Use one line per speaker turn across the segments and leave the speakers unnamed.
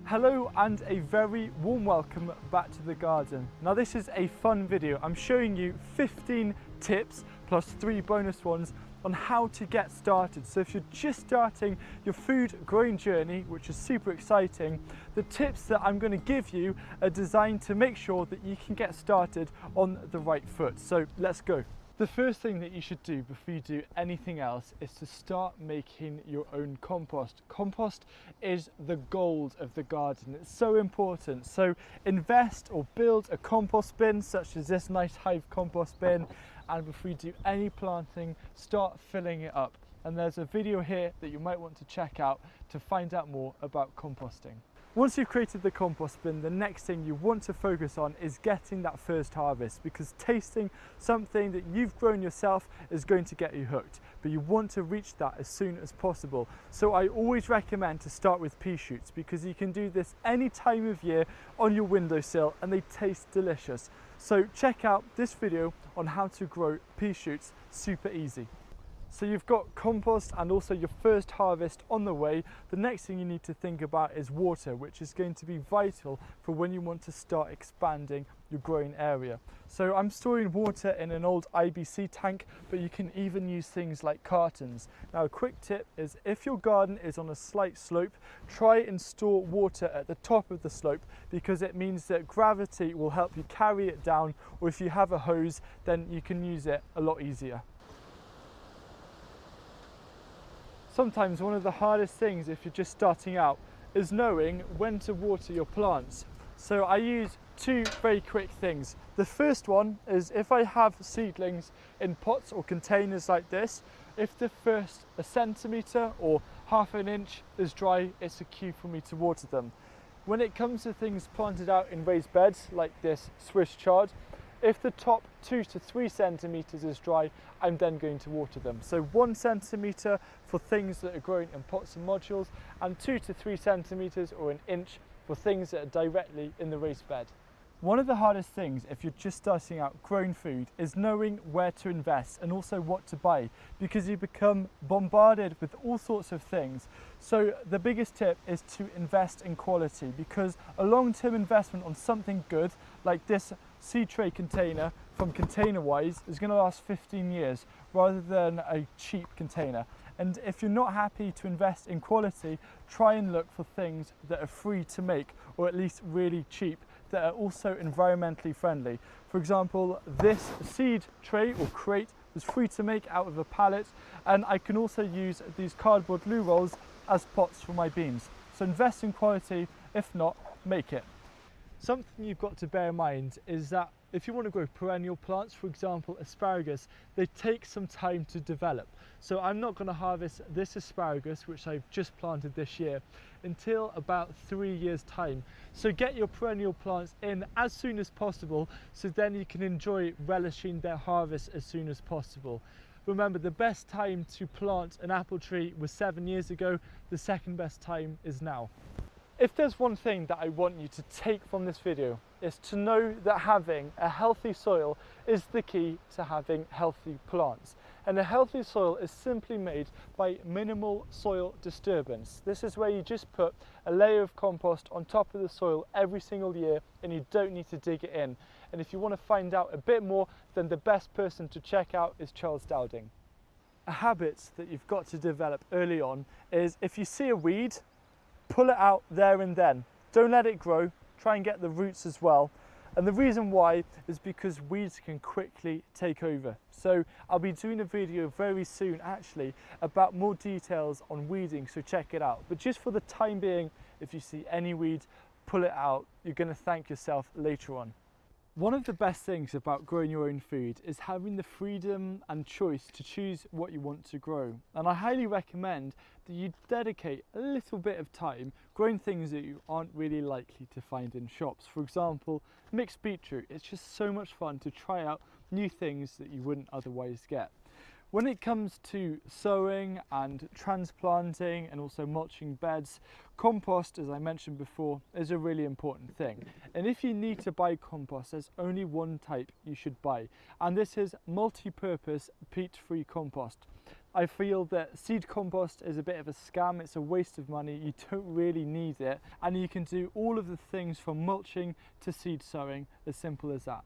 Hello and a very warm welcome back to the garden. Now this is a fun video. I'm showing you 15 tips plus 3 bonus ones on how to get started. So if you're just starting your food growing journey, which is super exciting, the tips that I'm going to give you are designed to make sure that you can get started on the right foot. So let's go. The first thing that you should do before you do anything else is to start making your own compost. Compost is the gold of the garden. It's so important. So invest or build a compost bin such as this nice Hive compost bin, and before you do any planting, start filling it up. And there's a video here that you might want to check out to find out more about composting. Once you've created the compost bin, the next thing you want to focus on is getting that first harvest, because tasting something that you've grown yourself is going to get you hooked, but you want to reach that as soon as possible. So I always recommend to start with pea shoots, because you can do this any time of year on your windowsill and they taste delicious. So check out this video on how to grow pea shoots, super easy. So you've got compost and also your first harvest on the way. The next thing you need to think about is water, which is going to be vital for when you want to start expanding your growing area. So I'm storing water in an old IBC tank, but you can even use things like cartons. Now a quick tip is, if your garden is on a slight slope, try and store water at the top of the slope, because it means that gravity will help you carry it down, or if you have a hose, then you can use it a lot easier. Sometimes one of the hardest things if you're just starting out is knowing when to water your plants. So I use two very quick things. The first one is, if I have seedlings in pots or containers like this, if the first a centimetre or half an inch is dry, it's a cue for me to water them. When it comes to things planted out in raised beds like this Swiss chard, if the top 2 to 3 centimetres is dry, I'm then going to water them. So 1 centimetre for things that are growing in pots and modules, and 2 to 3 centimetres or an inch for things that are directly in the raised bed. One of the hardest things if you're just starting out growing food is knowing where to invest and also what to buy, because you become bombarded with all sorts of things. So the biggest tip is to invest in quality, because a long-term investment on something good like this seed tray container from ContainerWise is going to last 15 years rather than a cheap container. And if you're not happy to invest in quality, try and look for things that are free to make, or at least really cheap, that are also environmentally friendly. For example, this seed tray or crate was free to make out of a pallet, and I can also use these cardboard loo rolls as pots for my beans. So invest in quality, if not, make it. Something you've got to bear in mind is that if you want to grow perennial plants, for example asparagus, they take some time to develop. So I'm not going to harvest this asparagus, which I've just planted this year, until about 3 years time. So get your perennial plants in as soon as possible, so then you can enjoy relishing their harvest as soon as possible. Remember, the best time to plant an apple tree was 7 years ago. The second best time is now. If there's one thing that I want you to take from this video, is to know that having a healthy soil is the key to having healthy plants. And a healthy soil is simply made by minimal soil disturbance. This is where you just put a layer of compost on top of the soil every single year, and you don't need to dig it in. And if you want to find out a bit more, then the best person to check out is Charles Dowding. A habit that you've got to develop early on is, if you see a weed, pull it out there and then. Don't let it grow, try and get the roots as well. And the reason why is because weeds can quickly take over. So I'll be doing a video very soon actually about more details on weeding, so check it out. But just for the time being, if you see any weed, pull it out. You're going to thank yourself later on. One of the best things about growing your own food is having the freedom and choice to choose what you want to grow. And I highly recommend that you dedicate a little bit of time growing things that you aren't really likely to find in shops. For example, mixed beetroot. It's just so much fun to try out new things that you wouldn't otherwise get. When it comes to sowing and transplanting and also mulching beds, compost, as I mentioned before, is a really important thing. And if you need to buy compost, there's only one type you should buy, and this is multi-purpose peat-free compost. I feel that seed compost is a bit of a scam. It's a waste of money. You don't really need it, and you can do all of the things from mulching to seed sowing, as simple as that.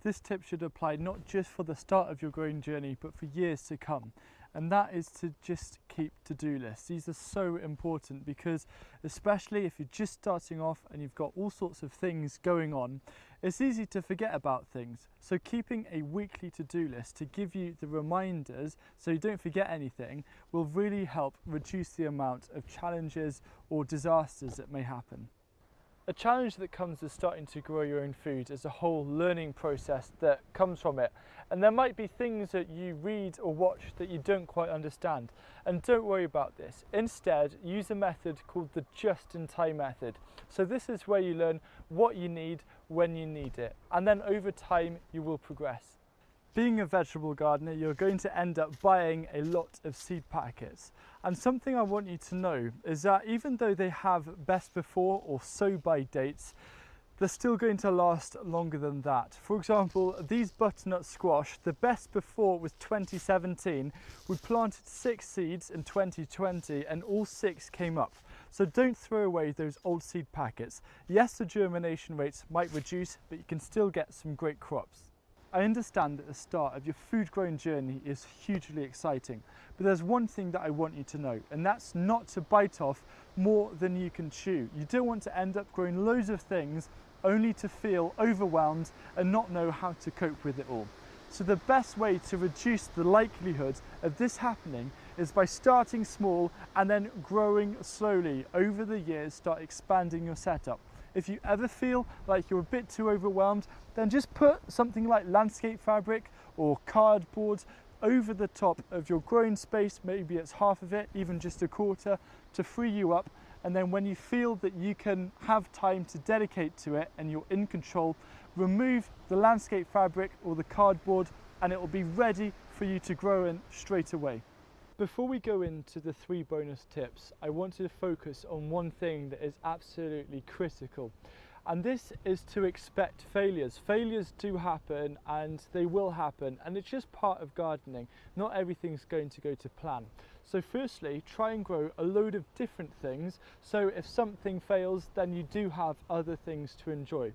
This tip should apply not just for the start of your growing journey, but for years to come. And that is to just keep to-do lists. These are so important because, especially if you're just starting off and you've got all sorts of things going on, it's easy to forget about things. So keeping a weekly to-do list to give you the reminders so you don't forget anything will really help reduce the amount of challenges or disasters that may happen. A challenge that comes with starting to grow your own food is a whole learning process that comes from it. And there might be things that you read or watch that you don't quite understand. And don't worry about this. Instead, use a method called the just-in-time method. So this is where you learn what you need when you need it. And then over time, you will progress. Being a vegetable gardener, you're going to end up buying a lot of seed packets. And something I want you to know is that even though they have best before or sow by dates, they're still going to last longer than that. For example, these butternut squash, the best before was 2017. We planted 6 seeds in 2020 and all 6 came up. So don't throw away those old seed packets. Yes, the germination rates might reduce, but you can still get some great crops. I understand that the start of your food growing journey is hugely exciting, but there's one thing that I want you to know, and that's not to bite off more than you can chew. You don't want to end up growing loads of things only to feel overwhelmed and not know how to cope with it all. So the best way to reduce the likelihood of this happening is by starting small and then growing slowly over the years. Start expanding your setup. If you ever feel like you're a bit too overwhelmed, then just put something like landscape fabric or cardboard over the top of your growing space. Maybe it's half of it, even just a quarter, to free you up. And then when you feel that you can have time to dedicate to it and you're in control, remove the landscape fabric or the cardboard and it will be ready for you to grow in straight away. Before we go into the 3 bonus tips, I want to focus on one thing that is absolutely critical. And this is to expect failures. Failures do happen and they will happen, and it's just part of gardening. Not everything's going to go to plan. So firstly, try and grow a load of different things, so if something fails, then you do have other things to enjoy.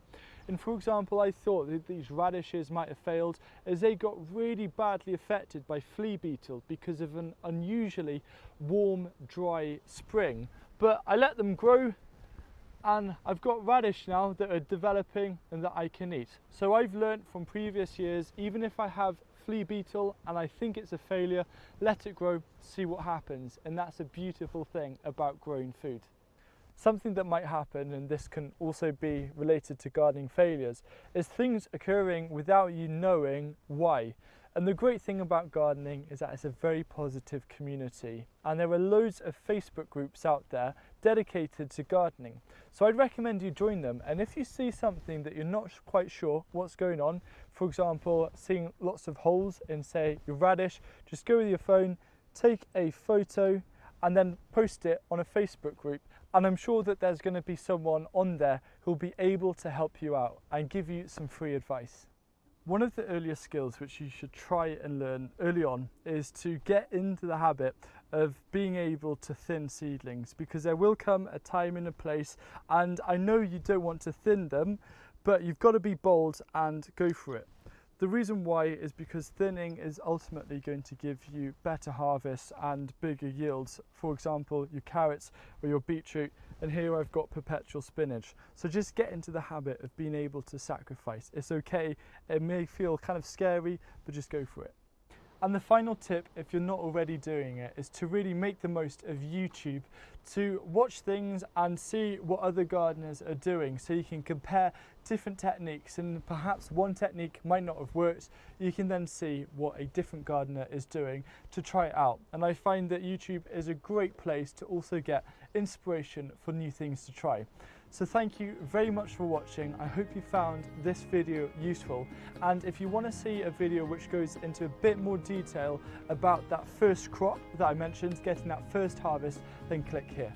And for example, I thought that these radishes might have failed as they got really badly affected by flea beetle because of an unusually warm, dry spring. But I let them grow, and I've got radish now that are developing and that I can eat. So I've learnt from previous years, even if I have flea beetle and I think it's a failure, let it grow, see what happens. And that's a beautiful thing about growing food. Something that might happen, and this can also be related to gardening failures, is things occurring without you knowing why. And the great thing about gardening is that it's a very positive community, and there are loads of Facebook groups out there dedicated to gardening. So I'd recommend you join them, and if you see something that you're not quite sure what's going on, for example, seeing lots of holes in, say, your radish, just go with your phone, take a photo, and then post it on a Facebook group. And I'm sure that there's going to be someone on there who'll be able to help you out and give you some free advice. One of the earliest skills which you should try and learn early on is to get into the habit of being able to thin seedlings, because there will come a time and a place, and I know you don't want to thin them, but you've got to be bold and go for it. The reason why is because thinning is ultimately going to give you better harvests and bigger yields. For example, your carrots or your beetroot, and here I've got perpetual spinach. So just get into the habit of being able to sacrifice. It's okay, it may feel kind of scary, but just go for it. And the final tip, if you're not already doing it, is to really make the most of YouTube, to watch things and see what other gardeners are doing, so you can compare different techniques, and perhaps one technique might not have worked. You can then see what a different gardener is doing to try it out. And I find that YouTube is a great place to also get inspiration for new things to try. So thank you very much for watching. I hope you found this video useful, and if you want to see a video which goes into a bit more detail about that first crop that I mentioned, getting that first harvest, then click here.